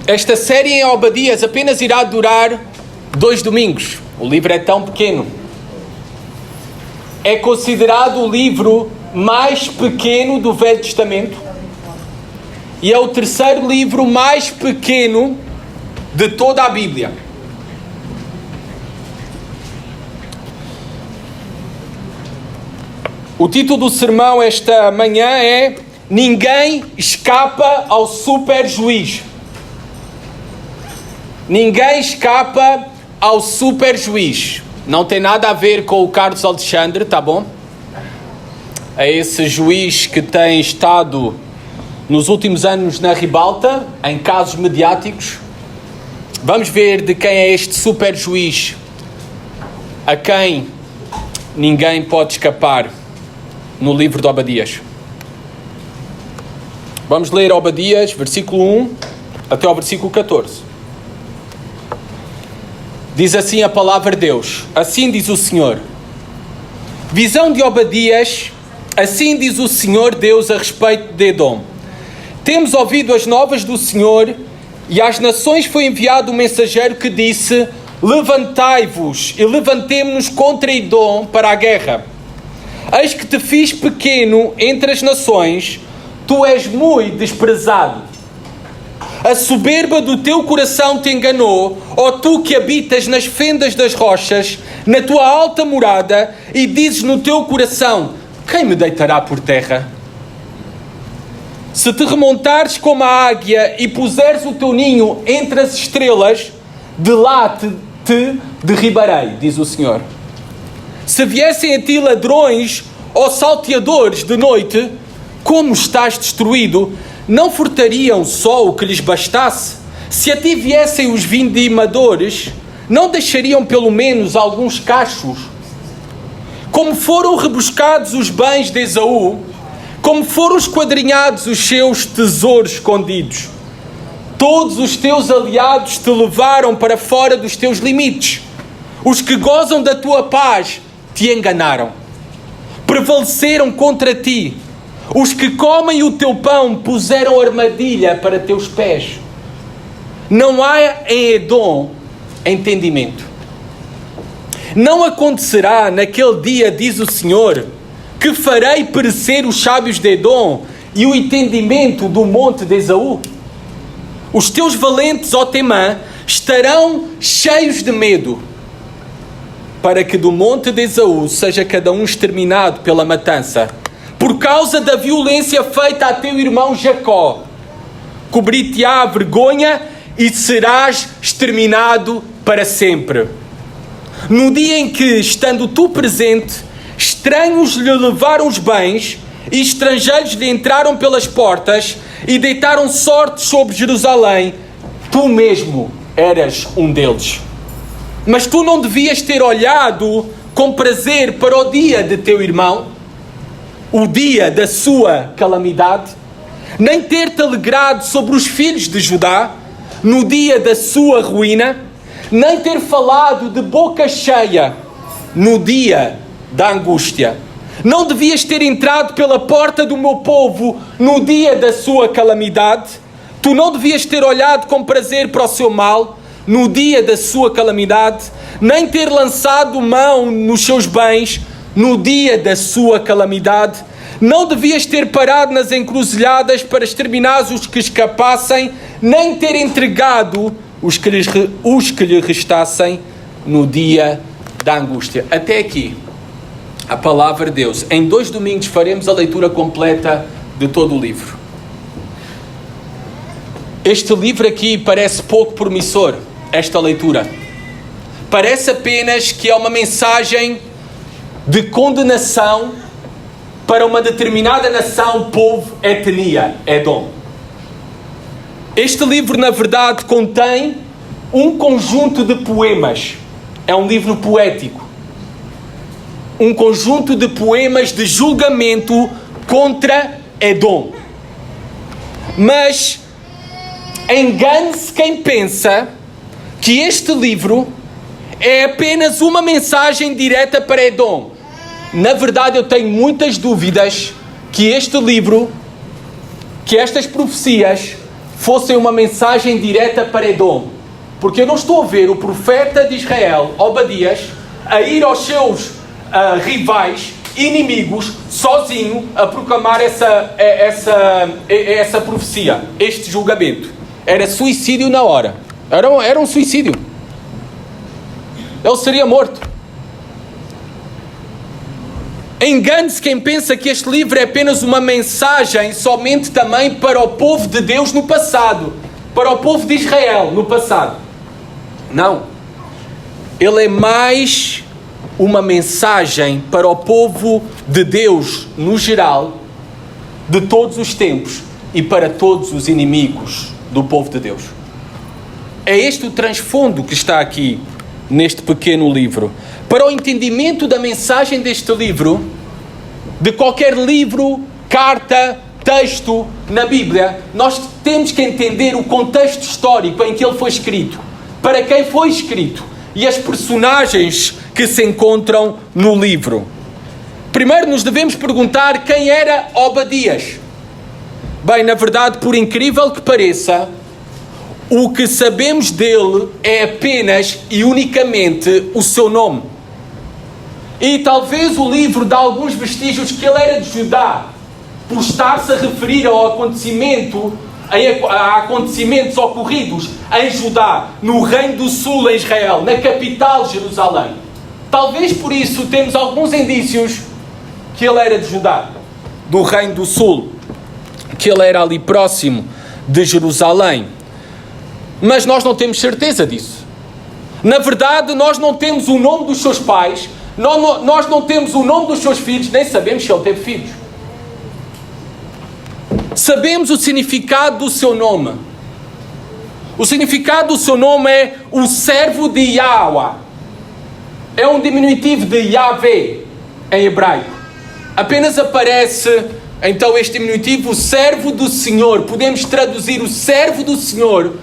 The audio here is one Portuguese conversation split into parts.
Esta série em Obadias apenas irá durar 2 domingos. O livro é tão pequeno. É considerado o livro mais pequeno do Velho Testamento e é o terceiro livro mais pequeno de toda a Bíblia. O título do sermão esta manhã é Ninguém escapa ao super juiz. Ninguém escapa ao super juiz. Não tem nada a ver com o Carlos Alexandre, tá bom? É esse juiz que tem estado nos últimos anos na ribalta, em casos mediáticos. Vamos ver de quem é este super juiz, a quem ninguém pode escapar, no livro de Obadias. Vamos ler Obadias, versículo 1 até ao versículo 14. Diz assim a palavra de Deus. Assim diz o Senhor. Visão de Obadias. Assim diz o Senhor Deus a respeito de Edom. Temos ouvido as novas do Senhor, e às nações foi enviado um mensageiro que disse: levantai-vos e levantemo-nos contra Edom para a guerra. Eis que te fiz pequeno entre as nações, tu és muito desprezado. A soberba do teu coração te enganou, ó tu que habitas nas fendas das rochas, na tua alta morada, e dizes no teu coração: quem me deitará por terra? Se te remontares como a águia e puseres o teu ninho entre as estrelas, de lá te derribarei, diz o Senhor. Se viessem a ti ladrões ou salteadores de noite, como estás destruído, não furtariam só o que lhes bastasse? Se a ti viessem os vindimadores, não deixariam pelo menos alguns cachos? Como foram rebuscados os bens de Esaú, como foram esquadrinhados os seus tesouros escondidos. Todos os teus aliados te levaram para fora dos teus limites. Os que gozam da tua paz te enganaram. Prevaleceram contra ti. Os que comem o teu pão puseram armadilha para teus pés. Não há em Edom entendimento. Não acontecerá naquele dia, diz o Senhor, que farei perecer os sábios de Edom e o entendimento do monte de Esaú. Os teus valentes, ó Temã, estarão cheios de medo, para que do monte de Esaú seja cada um exterminado pela matança. Por causa da violência feita a teu irmão Jacó, cobrir-te-á a vergonha e serás exterminado para sempre. No dia em que, estando tu presente, estranhos lhe levaram os bens e estrangeiros lhe entraram pelas portas e deitaram sorte sobre Jerusalém, tu mesmo eras um deles. Mas tu não devias ter olhado com prazer para o dia de teu irmão, o dia da sua calamidade, nem ter-te alegrado sobre os filhos de Judá, no dia da sua ruína, nem ter falado de boca cheia, no dia da angústia. Não devias ter entrado pela porta do meu povo, no dia da sua calamidade. Tu não devias ter olhado com prazer para o seu mal, no dia da sua calamidade, nem ter lançado mão nos seus bens, no dia da sua calamidade. Não devias ter parado nas encruzilhadas para exterminar os que escapassem, nem ter entregado os que lhe restassem no dia da angústia. Até aqui, a palavra de Deus. Em 2 domingos faremos a leitura completa de todo o livro. Este livro aqui parece pouco promissor, esta leitura. Parece apenas que é uma mensagem de condenação para uma determinada nação, povo, etnia, Edom. Este livro, na verdade, contém um conjunto de poemas. É um livro poético. Um conjunto de poemas de julgamento contra Edom. Mas engane-se quem pensa que este livro é apenas uma mensagem direta para Edom. Na verdade, eu tenho muitas dúvidas que este livro, que estas profecias fossem uma mensagem direta para Edom. Porque eu não estou a ver o profeta de Israel, Obadias, a ir aos seus rivais, inimigos, sozinho, a proclamar essa profecia, este julgamento. Era suicídio na hora. Era um suicídio. Ele seria morto. Engane-se quem pensa que este livro é apenas uma mensagem somente também para o povo de Deus no passado, para o povo de Israel no passado. Não. Ele é mais uma mensagem para o povo de Deus no geral, de todos os tempos e para todos os inimigos do povo de Deus. É este o transfundo que está aqui neste pequeno livro. Para o entendimento da mensagem deste livro, de qualquer livro, carta, texto na Bíblia, nós temos que entender o contexto histórico em que ele foi escrito, para quem foi escrito e as personagens que se encontram no livro. Primeiro nos devemos perguntar quem era Obadias. Bem, na verdade, por incrível que pareça, o que sabemos dele é apenas e unicamente o seu nome. E talvez o livro dá alguns vestígios que ele era de Judá, por estar-se a referir a acontecimentos ocorridos em Judá, no Reino do Sul, em Israel, na capital, Jerusalém. Talvez por isso temos alguns indícios que ele era de Judá, do Reino do Sul, que ele era ali próximo de Jerusalém. Mas nós não temos certeza disso. Na verdade, nós não temos o nome dos seus pais, nós não temos o nome dos seus filhos, nem sabemos se ele teve filhos. Sabemos o significado do seu nome. O significado do seu nome é o servo de Yahweh. É um diminutivo de Yahvé em hebraico. Apenas aparece então este diminutivo, o servo do Senhor. Podemos traduzir o servo do Senhor.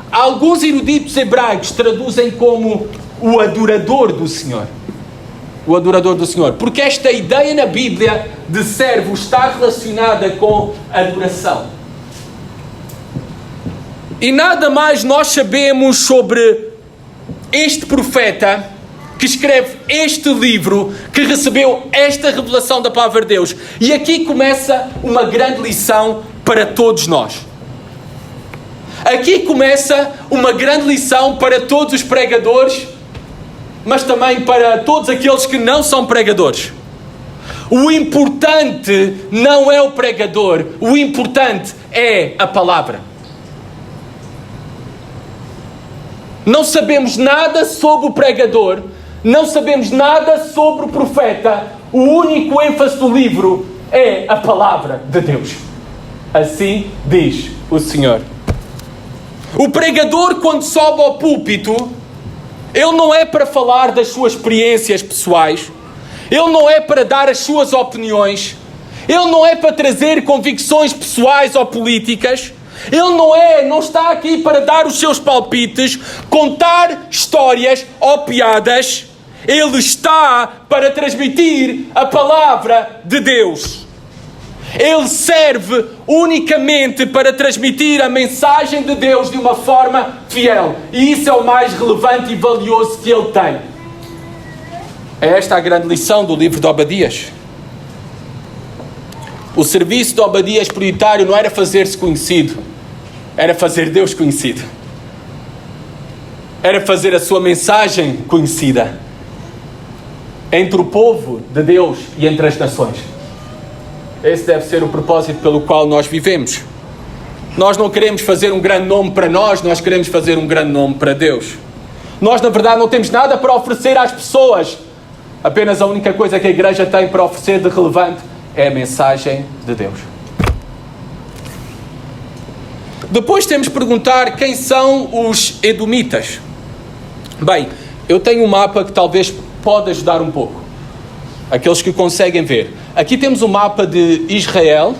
Alguns eruditos hebraicos traduzem como o adorador do Senhor. O adorador do Senhor. Porque esta ideia na Bíblia de servo está relacionada com adoração. E nada mais nós sabemos sobre este profeta que escreve este livro, que recebeu esta revelação da palavra de Deus. E aqui começa uma grande lição para todos nós. Aqui começa uma grande lição para todos os pregadores, mas também para todos aqueles que não são pregadores. O importante não é o pregador, o importante é a palavra. Não sabemos nada sobre o pregador, não sabemos nada sobre o profeta. O único ênfase do livro é a palavra de Deus. Assim diz o Senhor. O pregador, quando sobe ao púlpito, ele não é para falar das suas experiências pessoais, ele não é para dar as suas opiniões, ele não é para trazer convicções pessoais ou políticas, ele não está aqui para dar os seus palpites, contar histórias ou piadas. Ele está para transmitir a palavra de Deus. Ele serve unicamente para transmitir a mensagem de Deus de uma forma fiel. E isso é o mais relevante e valioso que ele tem. É esta a grande lição do livro de Obadias. O serviço de Obadias prioritário não era fazer-se conhecido, era fazer Deus conhecido. Era fazer a sua mensagem conhecida entre o povo de Deus e entre as nações. Esse deve ser o propósito pelo qual nós vivemos. Nós não queremos fazer um grande nome para nós queremos fazer um grande nome para Deus. Nós, na verdade, não temos nada para oferecer às pessoas. Apenas a única coisa que a igreja tem para oferecer de relevante é a mensagem de Deus. Depois temos de perguntar quem são os edomitas. Bem, eu tenho um mapa que talvez pode ajudar um pouco. Aqueles que conseguem ver. Aqui temos o mapa de Israel.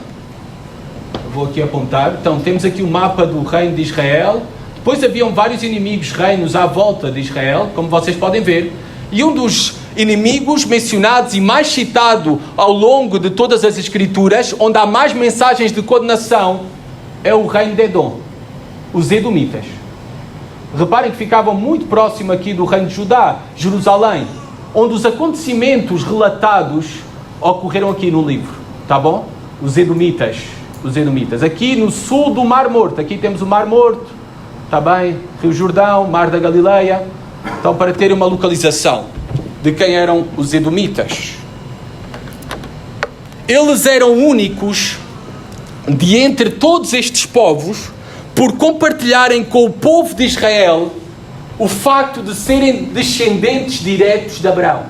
Vou aqui apontar. Então, temos aqui o mapa do reino de Israel. Depois haviam vários inimigos reinos à volta de Israel, como vocês podem ver. E um dos inimigos mencionados e mais citado ao longo de todas as Escrituras, onde há mais mensagens de condenação, é o reino de Edom. os edomitas. Reparem que ficavam muito próximo aqui do reino de Judá, Jerusalém, onde os acontecimentos relatados ocorreram aqui no livro, tá bom? Os edomitas. Aqui no sul do Mar Morto, aqui temos o Mar Morto, tá bem? Rio Jordão, Mar da Galileia. Então, para terem uma localização de quem eram os edomitas. Eles eram únicos de entre todos estes povos por compartilharem com o povo de Israel o facto de serem descendentes diretos de Abraão.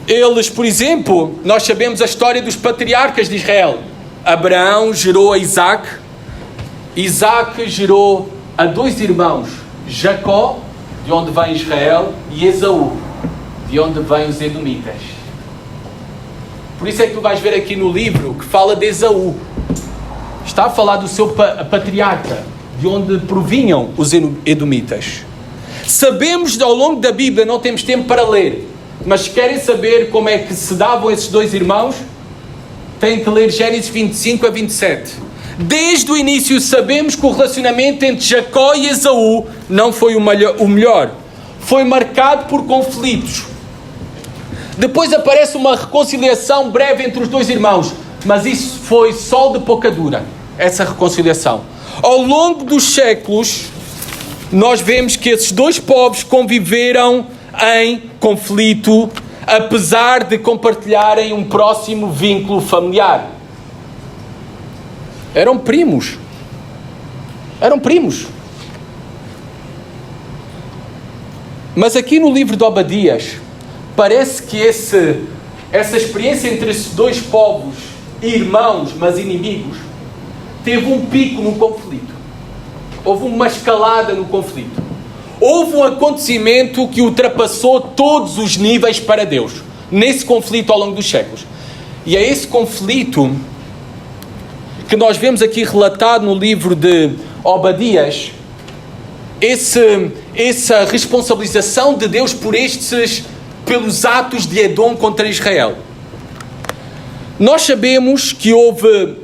Eles, por exemplo, nós sabemos a história dos patriarcas de Israel. Abraão gerou a Isaac. Isaac gerou a dois irmãos, Jacó, de onde vem Israel, e Esaú, de onde vêm os edomitas. Por isso é que tu vais ver aqui no livro que fala de Esaú. Está a falar do seu patriarca, de onde provinham os edomitas. Sabemos ao longo da Bíblia, não temos tempo para ler, mas se querem saber como é que se davam esses dois irmãos, têm que ler Gênesis 25 a 27. Desde o início sabemos que o relacionamento entre Jacó e Esaú não foi o melhor. Foi marcado por conflitos. Depois aparece uma reconciliação breve entre os dois irmãos, mas isso foi sol de pouca dura, essa reconciliação. Ao longo dos séculos, nós vemos que esses dois povos conviveram em conflito, apesar de compartilharem um próximo vínculo familiar. Eram primos. Mas aqui no livro de Obadias, parece que essa experiência entre esses dois povos, irmãos, mas inimigos, teve um pico no conflito. Houve uma escalada no conflito. Houve um acontecimento que ultrapassou todos os níveis para Deus, nesse conflito ao longo dos séculos. E é esse conflito que nós vemos aqui relatado no livro de Obadias, essa responsabilização de Deus pelos atos de Edom contra Israel. Nós sabemos que houve,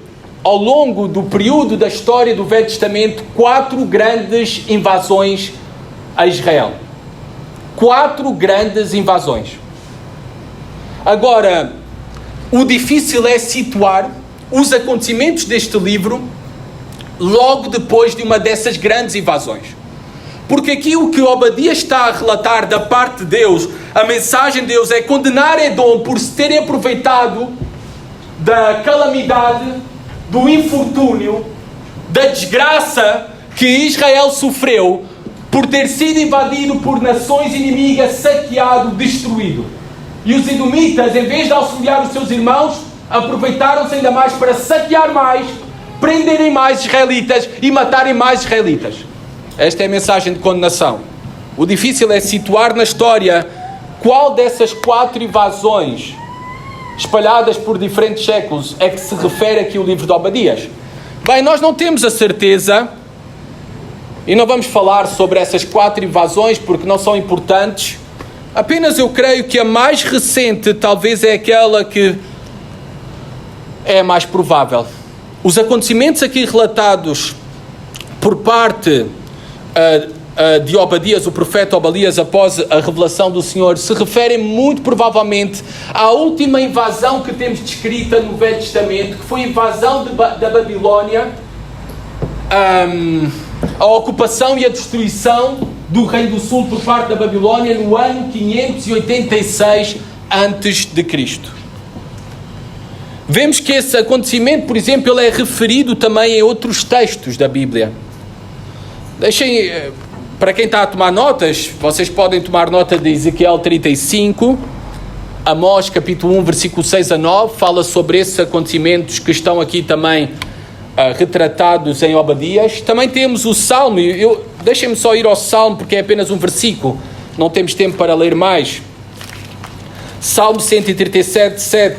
ao longo do período da história do Velho Testamento, 4 grandes invasões a Israel. 4 grandes invasões. Agora, o difícil é situar os acontecimentos deste livro logo depois de uma dessas grandes invasões. Porque aqui o que Obadias está a relatar da parte de Deus, a mensagem de Deus é condenar Edom por se terem aproveitado da calamidade, do infortúnio, da desgraça que Israel sofreu por ter sido invadido por nações inimigas, saqueado, destruído. E os edomitas, em vez de auxiliar os seus irmãos, aproveitaram-se ainda mais para saquear mais, prenderem mais israelitas e matarem mais israelitas. Esta é a mensagem de condenação. O difícil é situar na história qual dessas 4 invasões espalhadas por diferentes séculos é que se refere aqui o livro de Obadias. Bem, nós não temos a certeza e não vamos falar sobre essas 4 invasões porque não são importantes. Apenas eu creio que a mais recente talvez é aquela que é a mais provável. Os acontecimentos aqui relatados por parte de Obadias, o profeta Obadias, após a revelação do Senhor, se referem muito provavelmente à última invasão que temos descrita no Velho Testamento, que foi a invasão da Babilónia, a ocupação e a destruição do Reino do Sul por parte da Babilónia no ano 586 a.C. Vemos que esse acontecimento, por exemplo, ele é referido também em outros textos da Bíblia. Deixem, para quem está a tomar notas, vocês podem tomar nota de Ezequiel 35, Amós capítulo 1, versículo 6 a 9, fala sobre esses acontecimentos que estão aqui também retratados em Obadias. Também temos o Salmo, deixem-me só ir ao Salmo porque é apenas um versículo, não temos tempo para ler mais. Salmo 137, 7.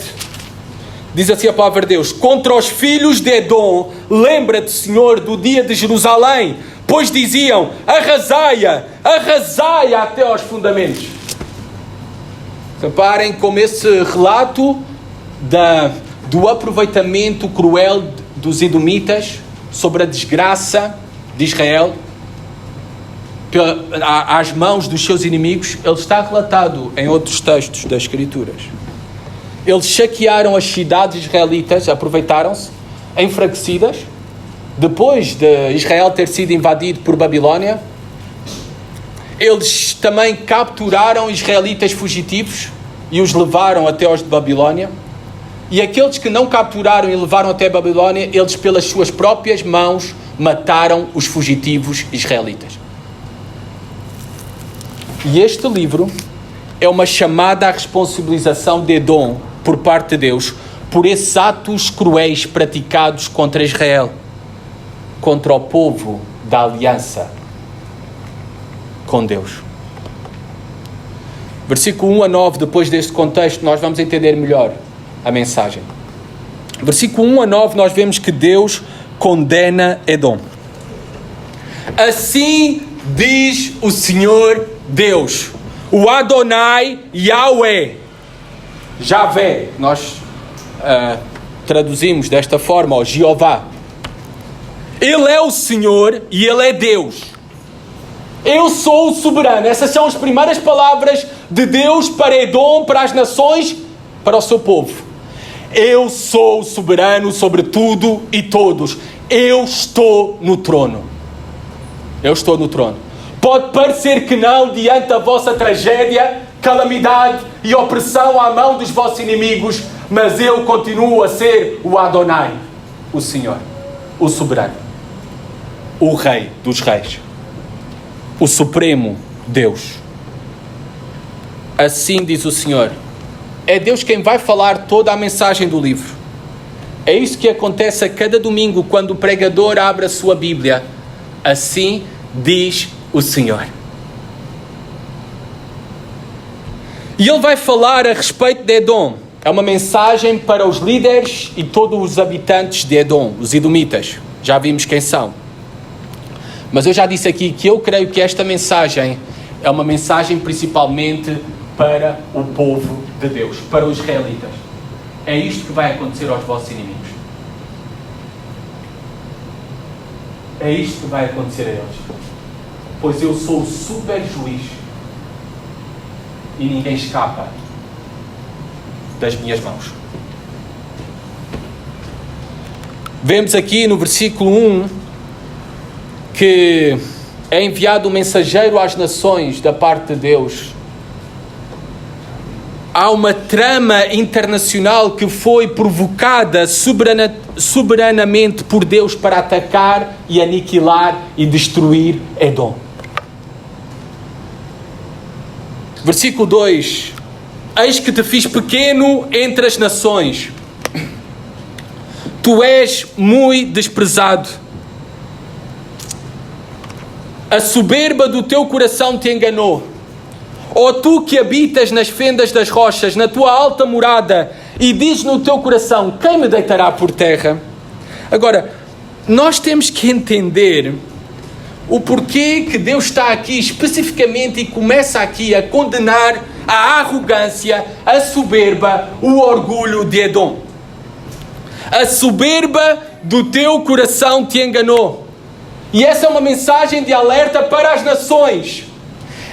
Diz assim a palavra de Deus: contra os filhos de Edom, lembra-te, Senhor, do dia de Jerusalém, pois diziam, arrasai-a até aos fundamentos. Reparem como esse relato do aproveitamento cruel dos edomitas sobre a desgraça de Israel às mãos dos seus inimigos, ele está relatado em outros textos das Escrituras. Eles saquearam as cidades israelitas, aproveitaram-se, enfraquecidas, depois de Israel ter sido invadido por Babilónia. Eles também capturaram israelitas fugitivos e os levaram até aos de Babilónia. E aqueles que não capturaram e levaram até a Babilónia, eles pelas suas próprias mãos mataram os fugitivos israelitas. E este livro é uma chamada à responsabilização de Edom por parte de Deus por esses atos cruéis praticados contra Israel, contra o povo da aliança com Deus. Versículo 1 a 9, depois deste contexto, nós vamos entender melhor a mensagem. Versículo 1 a 9, nós vemos que Deus condena Edom. Assim diz o Senhor Deus, o Adonai Yahweh, Javé, nós traduzimos desta forma, ó, Jeová. Ele é o Senhor e Ele é Deus. Eu sou o soberano. Essas são as primeiras palavras de Deus para Edom, para as nações, para o seu povo. Eu sou o soberano sobre tudo e todos. Eu estou no trono. Eu estou no trono. Pode parecer que não diante da vossa tragédia, calamidade e opressão à mão dos vossos inimigos, mas eu continuo a ser o Adonai, o Senhor, o soberano, o Rei dos Reis, o Supremo Deus. Assim diz o Senhor. É Deus quem vai falar toda a mensagem do livro. É isso que acontece a cada domingo quando o pregador abre a sua Bíblia. Assim diz o Senhor. E ele vai falar a respeito de Edom. É uma mensagem para os líderes e todos os habitantes de Edom, os edomitas. Já vimos quem são. Mas eu já disse aqui que eu creio que esta mensagem é uma mensagem principalmente para o povo de Deus, para os israelitas. É isto que vai acontecer aos vossos inimigos. É isto que vai acontecer a eles. Pois eu sou o super juiz e ninguém escapa das minhas mãos. Vemos aqui no versículo 1 que é enviado um mensageiro às nações da parte de Deus. Há uma trama internacional que foi provocada soberanamente por Deus para atacar e aniquilar e destruir Edom. Versículo 2. Eis que te fiz pequeno entre as nações. Tu és muito desprezado. A soberba do teu coração te enganou. Ó tu que habitas nas fendas das rochas, na tua alta morada, e dizes no teu coração, quem me deitará por terra? Agora, nós temos que entender o porquê que Deus está aqui especificamente e começa aqui a condenar a arrogância, a soberba, o orgulho de Edom. A soberba do teu coração te enganou. E essa é uma mensagem de alerta para as nações.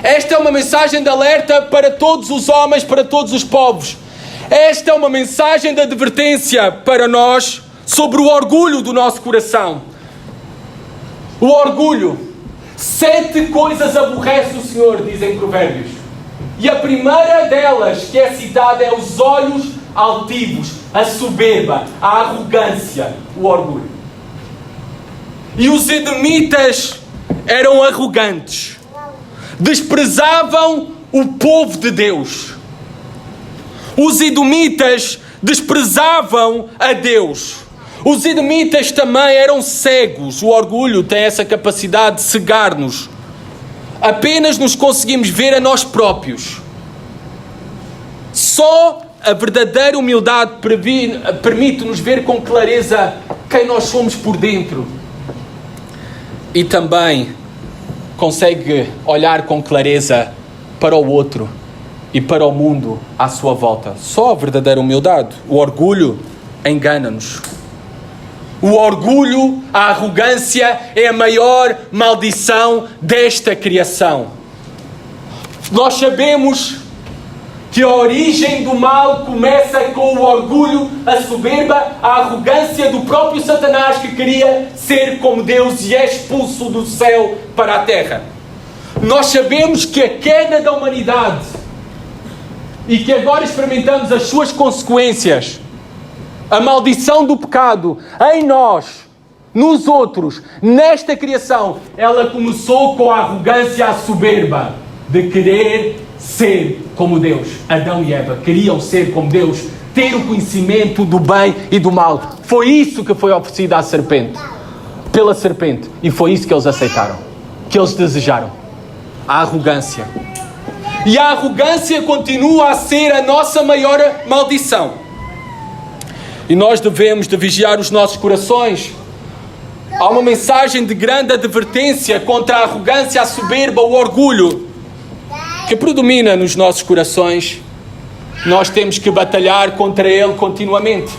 Esta é uma mensagem de alerta para todos os homens, para todos os povos. Esta é uma mensagem de advertência para nós sobre o orgulho do nosso coração. O orgulho. 7 coisas aborrece o Senhor, dizem Provérbios. E a primeira delas que é citada é os olhos altivos, a soberba, a arrogância, o orgulho. E os edomitas eram arrogantes. Desprezavam o povo de Deus. Os edomitas desprezavam a Deus. Os edomitas também eram cegos. O orgulho tem essa capacidade de cegar-nos. Apenas nos conseguimos ver a nós próprios. Só a verdadeira humildade permite-nos ver com clareza quem nós somos por dentro. E também consegue olhar com clareza para o outro e para o mundo à sua volta. Só a verdadeira humildade. O orgulho engana-nos. O orgulho, a arrogância é a maior maldição desta criação. Nós sabemos que a origem do mal começa com o orgulho, a soberba, a arrogância do próprio Satanás, que queria ser como Deus e é expulso do céu para a terra. Nós sabemos que a queda da humanidade e que agora experimentamos as suas consequências, a maldição do pecado em nós, nos outros, nesta criação, ela começou com a arrogância, a soberba de querer ser como Deus. Adão e Eva queriam ser como Deus, ter o conhecimento do bem e do mal. Foi isso que foi oferecido à serpente, pela serpente, e foi isso que eles aceitaram, que eles desejaram. A arrogância. E a arrogância continua a ser a nossa maior maldição. E nós devemos de vigiar os nossos corações. Há uma mensagem de grande advertência contra a arrogância, a soberba, o orgulho que predomina nos nossos corações. Nós temos que batalhar contra ele continuamente.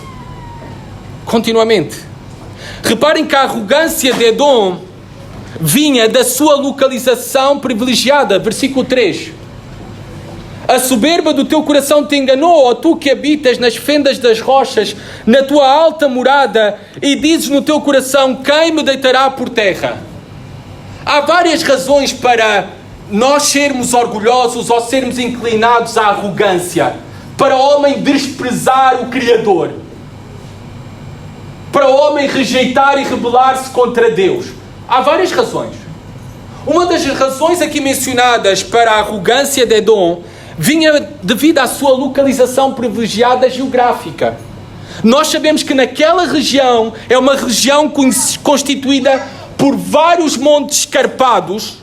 Continuamente. Reparem que a arrogância de Edom vinha da sua localização privilegiada. Versículo 3. A soberba do teu coração te enganou, ó tu que habitas nas fendas das rochas, na tua alta morada, e dizes no teu coração: quem me deitará por terra? Há várias razões para nós sermos orgulhosos ou sermos inclinados à arrogância. Para o homem desprezar o Criador. Para o homem rejeitar e rebelar-se contra Deus. Há várias razões. Uma das razões aqui mencionadas para a arrogância de Edom vinha devido à sua localização privilegiada geográfica. Nós sabemos que naquela região é uma região constituída por vários montes escarpados,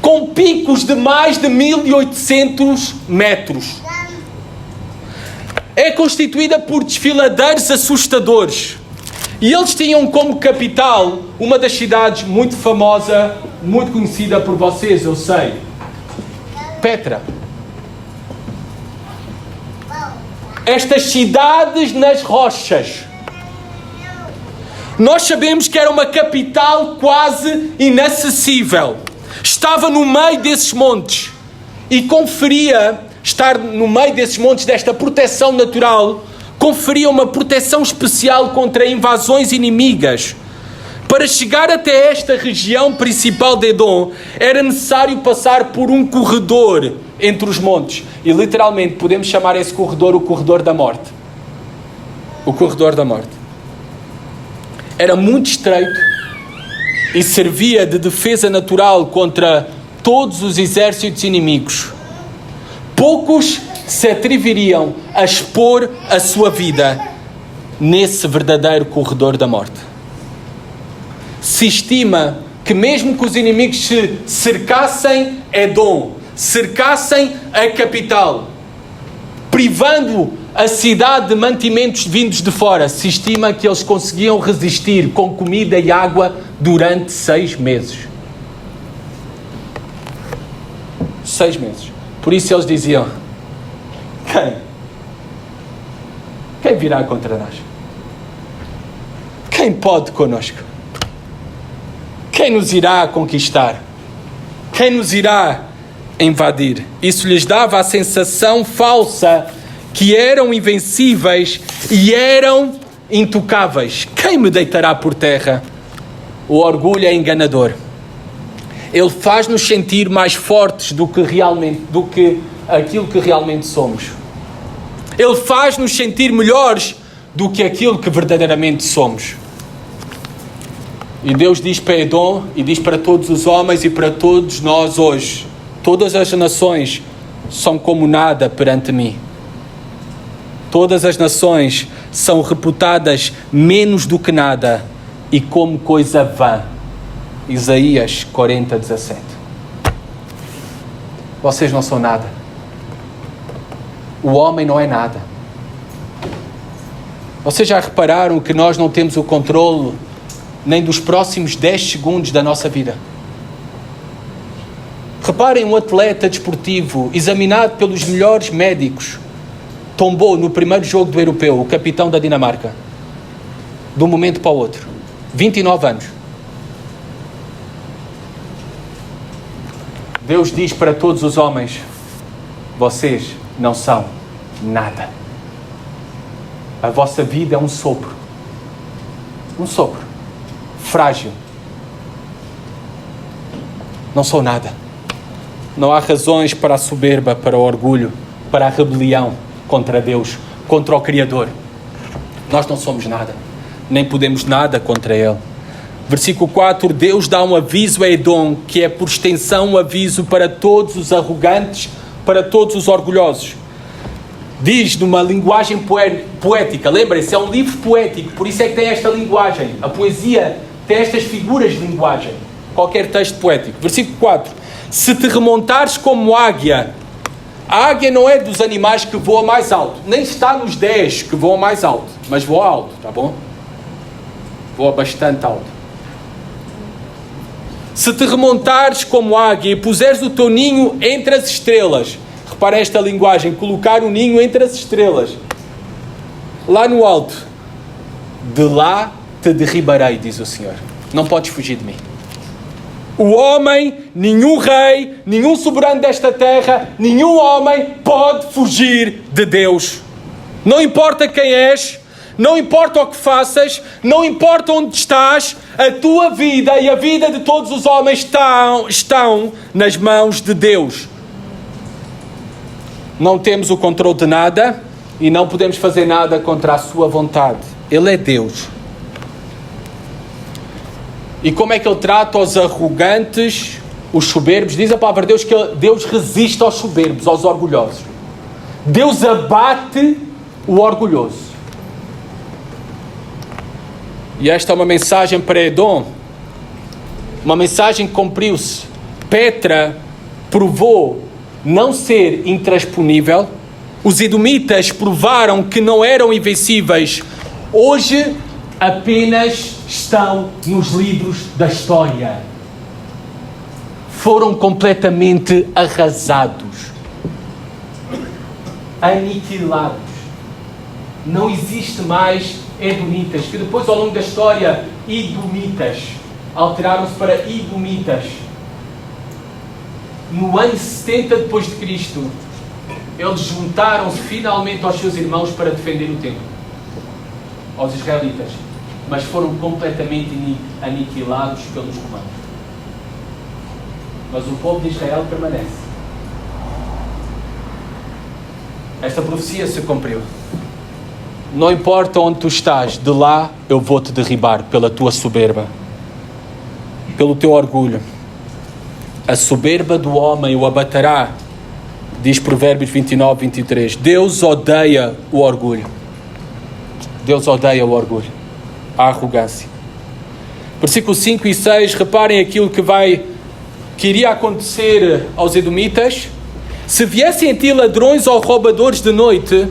com picos de mais de 1800 metros. É constituída por desfiladeiros assustadores. E eles tinham como capital uma das cidades muito famosa, muito conhecida por vocês, eu sei. Petra. Estas cidades nas rochas. Nós sabemos que era uma capital quase inacessível. Estava no meio desses montes. E conferia, estar no meio desses montes, desta proteção natural, conferia uma proteção especial contra invasões inimigas. Para chegar até esta região principal de Edom, era necessário passar por um corredor entre os montes. E literalmente podemos chamar esse corredor o corredor da morte. O corredor da morte. Era muito estreito e servia de defesa natural contra todos os exércitos inimigos. Poucos se atreveriam a expor a sua vida nesse verdadeiro corredor da morte. Se estima que mesmo que os inimigos se cercassem Edom, cercassem a capital, privando a cidade de mantimentos vindos de fora, se estima que eles conseguiam resistir com comida e água durante 6 meses. 6 meses. Por isso eles diziam: Quem virá contra nós? Quem pode conosco? Quem nos irá conquistar? Quem nos irá invadir? Isso lhes dava a sensação falsa que eram invencíveis e eram intocáveis. Quem me deitará por terra? O orgulho é enganador. Ele faz-nos sentir mais fortes do que aquilo que realmente somos. Ele faz-nos sentir melhores do que aquilo que verdadeiramente somos. E Deus diz para Edom e diz para todos os homens e para todos nós hoje: todas as nações são como nada perante mim. Todas as nações são reputadas menos do que nada e como coisa vã. Isaías 40:17. Vocês não são nada. O homem não é nada. Vocês já repararam que nós não temos o controle nem dos próximos 10 segundos da nossa vida? Reparem, um atleta desportivo examinado pelos melhores médicos tombou no primeiro jogo do europeu, o capitão da Dinamarca. de um momento para o outro. 29 anos. Deus diz para todos os homens: vocês não são nada. A vossa vida é um sopro. Um sopro. Frágil. Não sou nada. Não há razões para a soberba, para o orgulho, para a rebelião contra Deus, contra o Criador. Nós não somos nada. Nem podemos nada contra Ele. Versículo 4, Deus dá um aviso a Edom, que é por extensão um aviso para todos os arrogantes, para todos os orgulhosos. Diz numa linguagem poética, lembrem-se, é um livro poético, por isso é que tem esta linguagem. A poesia tem estas figuras de linguagem, qualquer texto poético. Versículo 4, se te remontares como águia, a águia não é dos animais que voam mais alto, nem está nos 10 que voam mais alto, mas voa alto, tá bom? Voa bastante alto. Se te remontares como águia e puseres o teu ninho entre as estrelas, repara esta linguagem, colocar o ninho entre as estrelas, lá no alto, de lá te derribarei, diz o Senhor. Não podes fugir de mim. O homem, nenhum rei, nenhum soberano desta terra, nenhum homem pode fugir de Deus. Não importa quem és, não importa o que faças, não importa onde estás, a tua vida e a vida de todos os homens estão nas mãos de Deus. Não temos o controle de nada e não podemos fazer nada contra a sua vontade. Ele é Deus. E como é que Ele trata os arrogantes, os soberbos? Diz a palavra de Deus que Deus resiste aos soberbos, aos orgulhosos. Deus abate o orgulhoso. E esta é uma mensagem para Edom, uma mensagem que cumpriu-se. Petra provou não ser intransponível, os edomitas provaram que não eram invencíveis, hoje apenas estão nos livros da história. Foram completamente arrasados, aniquilados. Não existe mais edomitas, que depois ao longo da história, edomitas, alteraram-se para edomitas. No ano 70 depois de Cristo, eles juntaram-se finalmente aos seus irmãos para defender o templo, aos israelitas, mas foram completamente aniquilados pelos romanos. Mas o povo de Israel permanece. Esta profecia se cumpriu. Não importa onde tu estás, de lá eu vou te derribar pela tua soberba, pelo teu orgulho. A soberba do homem o abaterá, diz Provérbios 29, 23. Deus odeia o orgulho. Deus odeia o orgulho, a arrogância. Versículos 5 e 6, reparem aquilo que iria acontecer aos edomitas. Se viessem a ti ladrões ou roubadores de noite,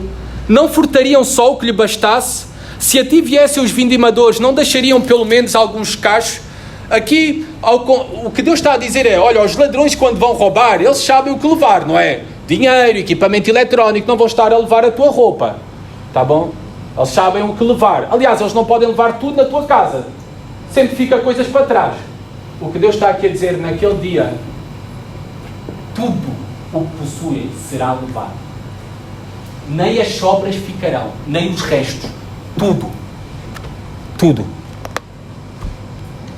não furtariam só o que lhe bastasse? Se a ti viessem os vindimadores, não deixariam pelo menos alguns cachos? Aqui, o que Deus está a dizer é, olha, os ladrões quando vão roubar, eles sabem o que levar, não é? Dinheiro, equipamento eletrónico, não vão estar a levar a tua roupa, tá bom? Eles sabem o que levar. Aliás, eles não podem levar tudo na tua casa. Sempre fica coisas para trás. O que Deus está aqui a dizer, naquele dia, tudo o que possuem será levado. Nem as sobras ficarão, nem os restos. Tudo. Tudo.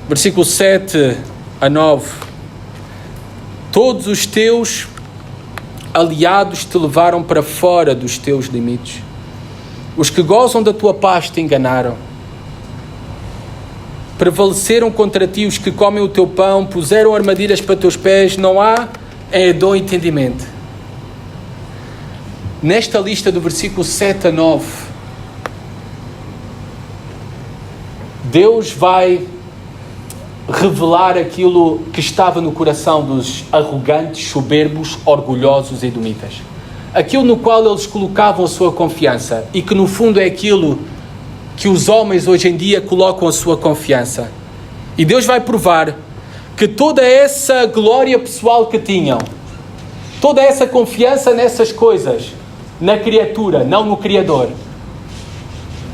Versículo 7 a 9. Todos os teus aliados te levaram para fora dos teus limites. Os que gozam da tua paz te enganaram. Prevaleceram contra ti os que comem o teu pão, puseram armadilhas para teus pés. Não há em Edom entendimento. Nesta lista do versículo 7 a 9, Deus vai revelar aquilo que estava no coração dos arrogantes, soberbos, orgulhosos edomitas. Aquilo no qual eles colocavam a sua confiança e que no fundo é aquilo que os homens hoje em dia colocam a sua confiança. E Deus vai provar que toda essa glória pessoal que tinham, toda essa confiança nessas coisas, na criatura, não no Criador,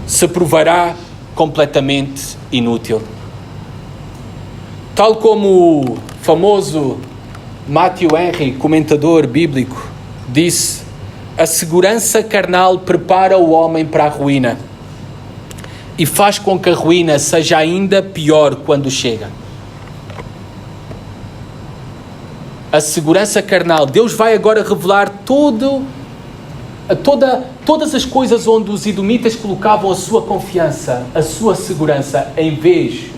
se provará completamente inútil. Tal como o famoso Matthew Henry, comentador bíblico, disse: a segurança carnal prepara o homem para a ruína e faz com que a ruína seja ainda pior quando chega. A segurança carnal. Deus vai agora revelar todas as coisas onde os edomitas colocavam a sua confiança, a sua segurança, em vez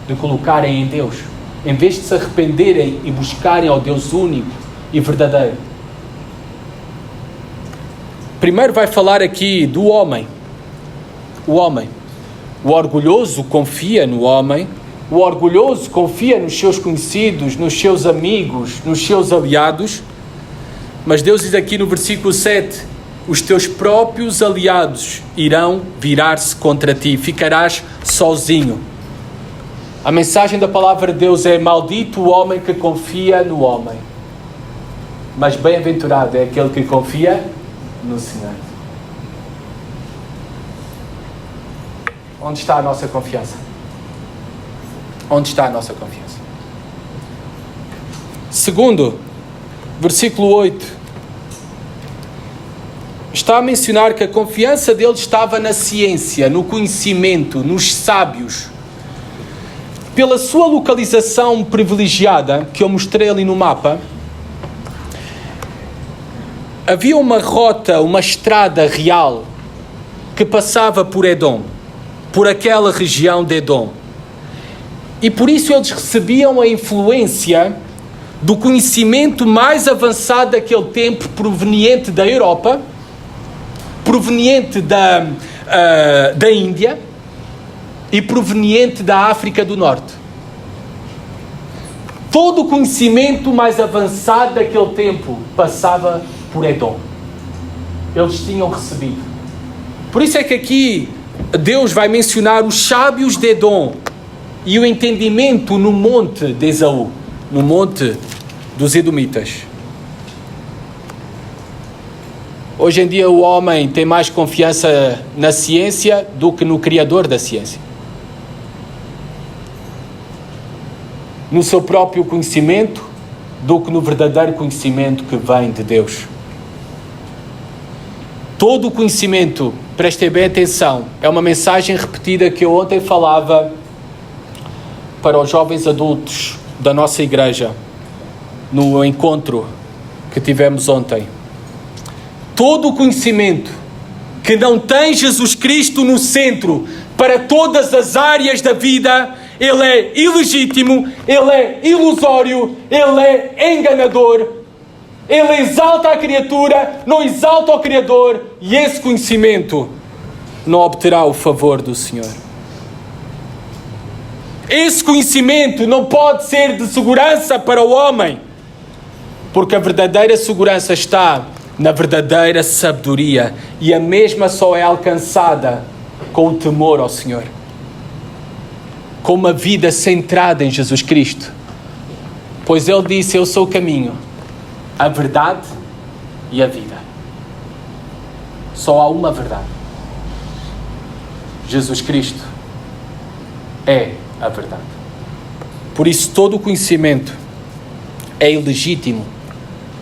de colocarem em Deus, em vez de se arrependerem e buscarem ao Deus único e verdadeiro. Primeiro vai falar aqui do homem. O homem. O orgulhoso confia no homem. O orgulhoso confia nos seus conhecidos, nos seus amigos, nos seus aliados. Mas Deus diz aqui no versículo 7: os teus próprios aliados irão virar-se contra ti, ficarás sozinho. A mensagem da palavra de Deus é: maldito o homem que confia no homem, mas bem-aventurado é aquele que confia no Senhor. Onde está a nossa confiança? Onde está a nossa confiança? Segundo, versículo 8, está a mencionar que a confiança dele estava na ciência, no conhecimento, nos sábios. Pela sua localização privilegiada, que eu mostrei ali no mapa, havia uma rota, uma estrada real que passava por Edom, por aquela região de Edom. E por isso eles recebiam a influência do conhecimento mais avançado daquele tempo, proveniente da Europa, proveniente da Índia e proveniente da África do Norte. Todo o conhecimento mais avançado daquele tempo passava por Edom. Eles tinham recebido. Por isso é que aqui Deus vai mencionar os sábios de Edom e o entendimento no monte de Esaú, no monte dos Edomitas. Hoje em dia o homem tem mais confiança na ciência do que no Criador da ciência. No seu próprio conhecimento do que no verdadeiro conhecimento que vem de Deus. Todo o conhecimento, prestem bem atenção, é uma mensagem repetida que eu ontem falava para os jovens adultos da nossa igreja, no encontro que tivemos ontem. Todo o conhecimento que não tem Jesus Cristo no centro para todas as áreas da vida, ele é ilegítimo, ele é ilusório, ele é enganador, ele exalta a criatura, não exalta o Criador, e esse conhecimento não obterá o favor do Senhor. Esse conhecimento não pode ser de segurança para o homem, porque a verdadeira segurança está na verdadeira sabedoria, e a mesma só é alcançada com o temor ao Senhor, com uma vida centrada em Jesus Cristo. Pois Ele disse: eu sou o caminho, a verdade e a vida. Só há uma verdade. Jesus Cristo é a verdade. Por isso todo o conhecimento é ilegítimo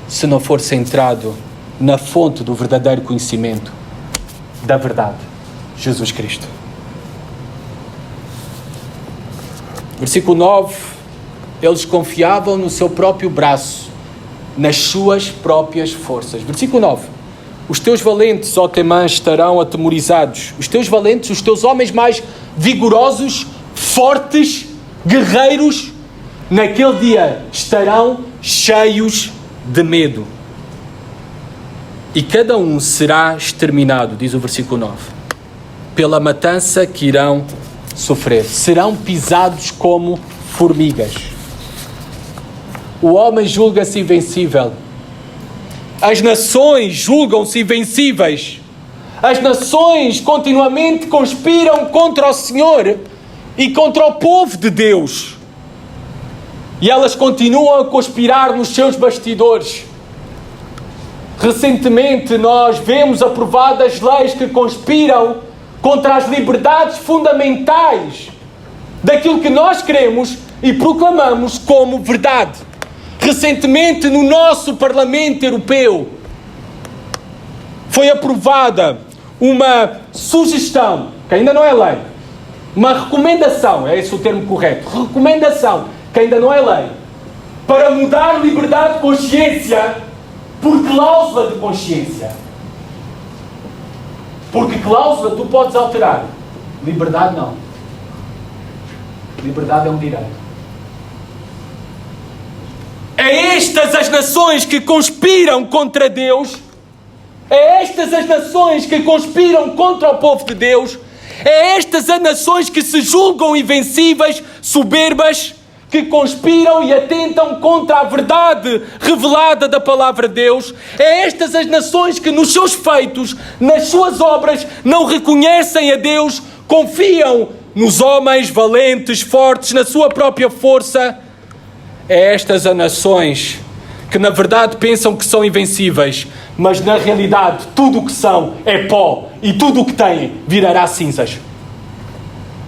se não for centrado na fonte do verdadeiro conhecimento da verdade, Jesus Cristo. Versículo 9: eles confiavam no seu próprio braço, nas suas próprias forças. Versículo 9: os teus valentes, ó Temã, estarão atemorizados. Os teus valentes, os teus homens mais vigorosos, fortes, guerreiros, naquele dia estarão cheios de medo. E cada um será exterminado, diz o versículo 9, pela matança que irão sofrer. Serão pisados como formigas. O homem julga-se invencível. As nações julgam-se invencíveis. As nações continuamente conspiram contra o Senhor e contra o povo de Deus. E elas continuam a conspirar nos seus bastidores. Recentemente nós vemos aprovadas leis que conspiram contra as liberdades fundamentais daquilo que nós queremos e proclamamos como verdade. Recentemente, no nosso Parlamento Europeu, foi aprovada uma sugestão, que ainda não é lei, uma recomendação, é esse o termo correto, recomendação, que ainda não é lei, para mudar liberdade de consciência por cláusula de consciência. Porque cláusula tu podes alterar, liberdade não. Liberdade é um direito. É estas as nações que conspiram contra Deus. É estas as nações que conspiram contra o povo de Deus. É estas as nações que se julgam invencíveis, soberbas, que conspiram e atentam contra a verdade revelada da palavra de Deus. É estas as nações que nos seus feitos, nas suas obras, não reconhecem a Deus, confiam nos homens valentes, fortes, na sua própria força. É estas as nações que na verdade pensam que são invencíveis, mas na realidade tudo o que são é pó e tudo o que têm virará cinzas.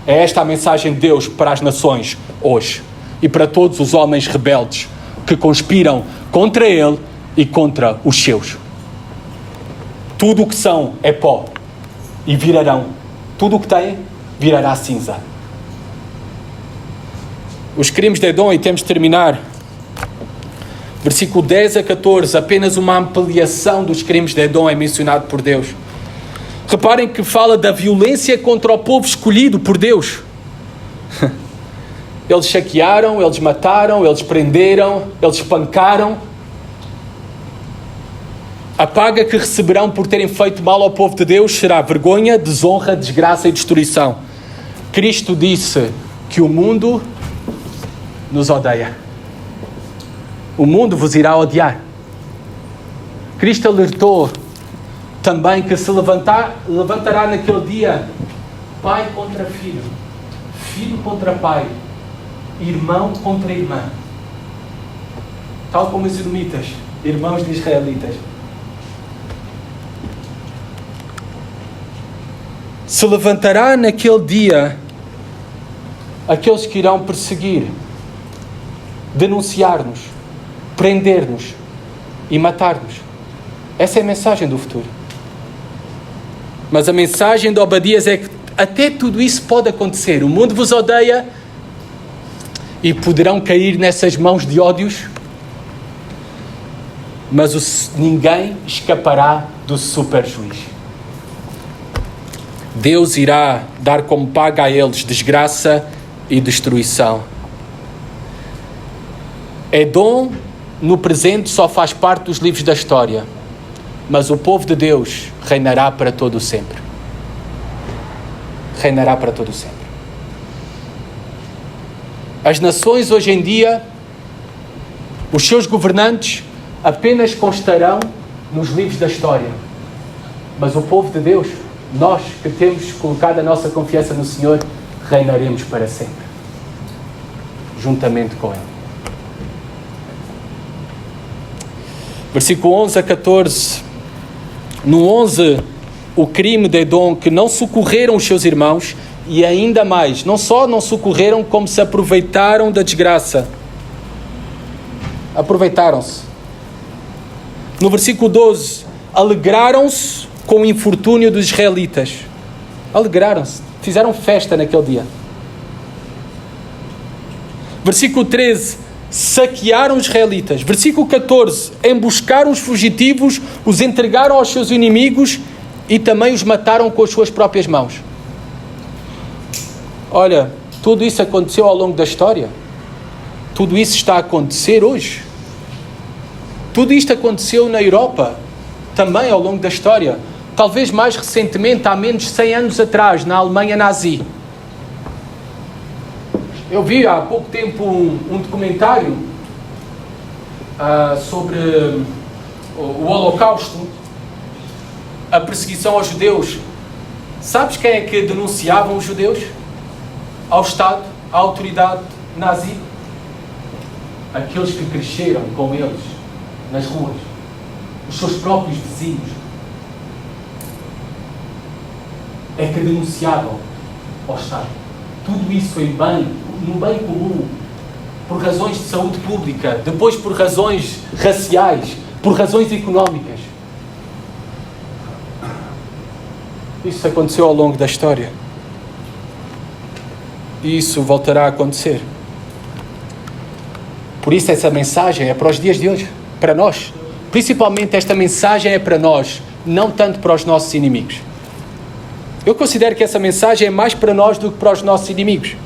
É esta a mensagem de Deus para as nações hoje e para todos os homens rebeldes que conspiram contra Ele e contra os seus. Tudo o que são é pó e virarão. Tudo o que têm virará cinza. Os crimes de Edom, e temos de terminar. Versículo 10 a 14, apenas uma ampliação dos crimes de Edom é mencionado por Deus. Reparem que fala da violência contra o povo escolhido por Deus. Eles saquearam, eles mataram, eles prenderam, eles espancaram. A paga que receberão por terem feito mal ao povo de Deus será vergonha, desonra, desgraça e destruição. Cristo disse que o mundo nos odeia. O mundo vos irá odiar. Cristo alertou também que se levantará naquele dia pai contra filho, filho contra pai, irmão contra irmã. Tal como os edomitas, irmãos de israelitas. Se levantará naquele dia aqueles que irão perseguir, denunciar-nos, prender-nos e matar-nos. Essa é a mensagem do futuro. Mas a mensagem de Obadias é que até tudo isso pode acontecer. O mundo vos odeia e poderão cair nessas mãos de ódios, mas ninguém escapará do super juiz. Deus irá dar como paga a eles desgraça e destruição. Edom, no presente, só faz parte dos livros da história, mas o povo de Deus reinará para todo o sempre. Reinará para todo o sempre. As nações hoje em dia, os seus governantes apenas constarão nos livros da história, mas o povo de Deus, nós que temos colocado a nossa confiança no Senhor, reinaremos para sempre, juntamente com Ele. Versículo 11 a 14. No 11, o crime de Edom, que não socorreram os seus irmãos, e ainda mais, não só não socorreram, como se aproveitaram da desgraça. Aproveitaram-se. No versículo 12, alegraram-se com o infortúnio dos israelitas. Alegraram-se, fizeram festa naquele dia. Versículo 13, saquearam os israelitas. Versículo 14, emboscaram os fugitivos, os entregaram aos seus inimigos e também os mataram com as suas próprias mãos. Olha, tudo isso aconteceu ao longo da história. Tudo isso está a acontecer hoje. Tudo isto aconteceu na Europa também ao longo da história. Talvez mais recentemente, há menos de 100 anos atrás, na Alemanha nazi. Eu vi há pouco tempo um documentário sobre o Holocausto, a perseguição aos judeus. Sabes quem é que denunciavam os judeus? Ao Estado, à autoridade nazi? Aqueles que cresceram com eles nas ruas, os seus próprios vizinhos. é que denunciavam ao Estado. Tudo isso no bem comum, por razões de saúde pública, depois por razões raciais, por razões económicas. Isso aconteceu ao longo da história. E isso voltará a acontecer. Por isso essa mensagem é para os dias de hoje, para nós. Principalmente esta mensagem é para nós, não tanto para os nossos inimigos. Eu considero que essa mensagem é mais para nós do que para os nossos inimigos.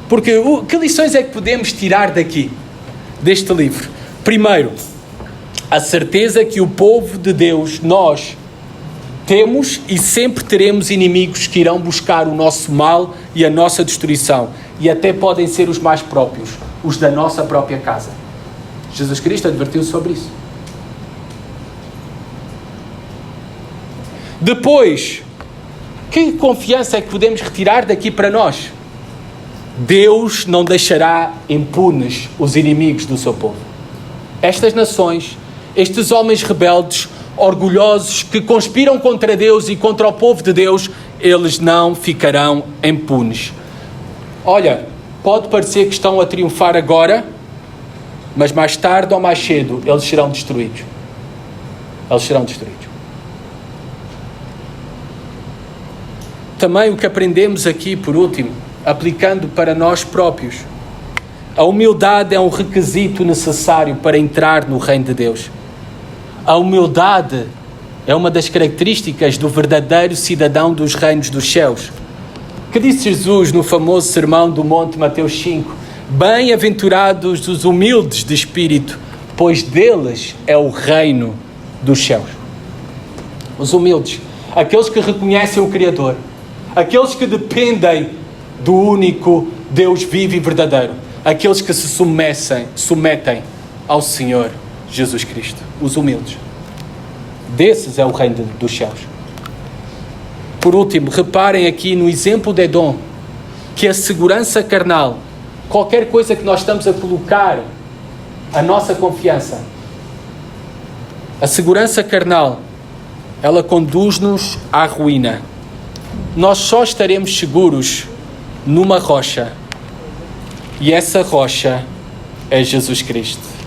Porque que lições é que podemos tirar daqui, deste livro? Primeiro, a certeza que o povo de Deus, nós, temos e sempre teremos inimigos que irão buscar o nosso mal e a nossa destruição. E até podem ser os mais próprios, os da nossa própria casa. Jesus Cristo advertiu sobre isso. Depois, que confiança é que podemos retirar daqui para nós? Deus não deixará impunes os inimigos do seu povo. Estas nações, estes homens rebeldes, orgulhosos, que conspiram contra Deus e contra o povo de Deus, eles não ficarão impunes. Olha, pode parecer que estão a triunfar agora, mas mais tarde ou mais cedo eles serão destruídos. Eles serão destruídos. Também o que aprendemos aqui, por último, aplicando para nós próprios. A humildade é um requisito necessário para entrar no reino de Deus. A humildade é uma das características do verdadeiro cidadão dos reinos dos céus. Que disse Jesus no famoso sermão do Monte, Mateus 5? Bem-aventurados os humildes de espírito, pois deles é o reino dos céus. Os humildes, aqueles que reconhecem o Criador, aqueles que dependem do único Deus vivo e verdadeiro, aqueles que se submetem ao Senhor Jesus Cristo, os humildes. Desses é o reino dos céus. Por último, reparem aqui no exemplo de Edom, que a segurança carnal, qualquer coisa que nós estamos a colocar a nossa confiança, a segurança carnal, ela conduz-nos à ruína. Nós só estaremos seguros numa rocha, e essa rocha é Jesus Cristo.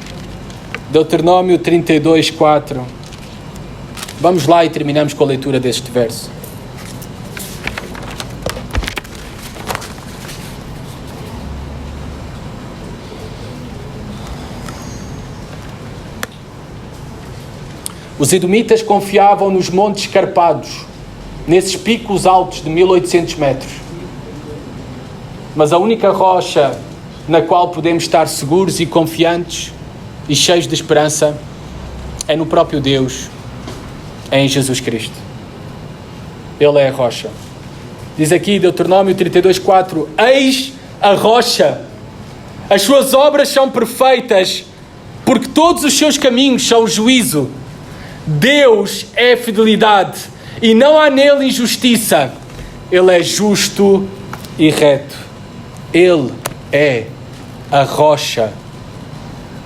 Deuteronômio 32, 4. Vamos lá e terminamos com a leitura deste verso. Os edomitas confiavam nos montes escarpados, nesses picos altos de 1800 metros. Mas a única rocha na qual podemos estar seguros e confiantes e cheios de esperança é no próprio Deus, é em Jesus Cristo. Ele é a rocha. Diz aqui Deuteronômio 32, 4: Eis a rocha, as suas obras são perfeitas, porque todos os seus caminhos são juízo. Deus é fidelidade e não há nele injustiça. Ele é justo e reto. Ele é a rocha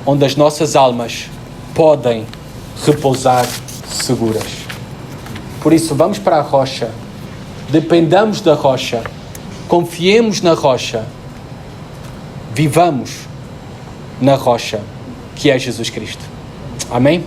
onde as nossas almas podem repousar seguras. Por isso, vamos para a rocha, dependamos da rocha, confiemos na rocha, vivamos na rocha que é Jesus Cristo. Amém?